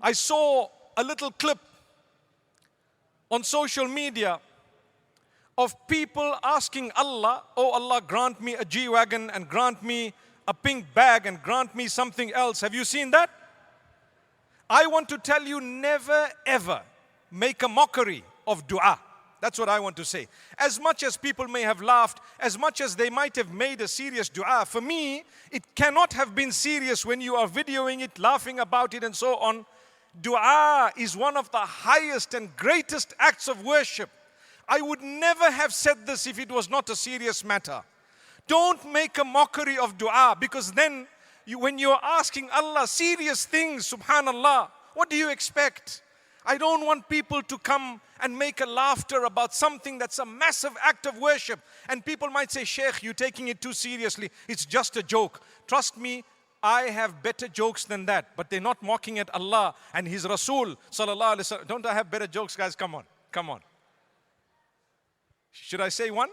I saw a little clip on social media of people asking Allah, oh Allah, grant me a G-Wagon and grant me a pink bag and grant me something else. Have you seen that? I want to tell you, never ever make a mockery of dua. That's what I want to say. As much as people may have laughed, as much as they might have made a serious dua, for me, it cannot have been serious when you are videoing it, laughing about it and so on. Dua is one of the highest and greatest acts of worship. I would never have said this if it was not a serious matter. Don't make a mockery of dua, because then when you are asking Allah serious things, subhanallah, what do you expect? I don't want people to come and make a laughter about something that's a massive act of worship. And people might say, Sheikh, you're taking it too seriously. It's just a joke. Trust me, I have better jokes than that. But they're not mocking at Allah and His Rasul sallallahu alaihi wasallam. Don't I have better jokes, guys? Come on, come on. Should I say one?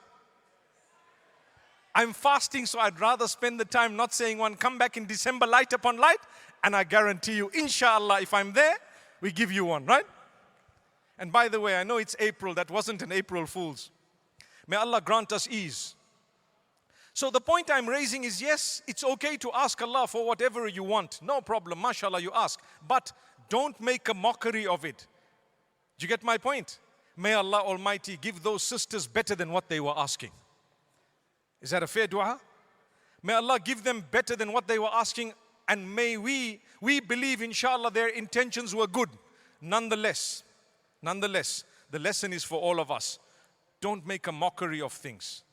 I'm fasting, so I'd rather spend the time not saying one. Come back in December, light upon light, and I guarantee you, inshallah, if I'm there, we give you one, right? And by the way, I know it's April. That wasn't an April Fool's. May Allah grant us ease. So the point I'm raising is, yes, it's okay to ask Allah for whatever you want. No problem, mashallah, you ask. But don't make a mockery of it. Do you get my point? May Allah Almighty give those sisters better than what they were asking. Is that a fair dua? May Allah give them better than what they were asking. And may we believe, inshallah, their intentions were good. Nonetheless, the lesson is for all of us. Don't make a mockery of things.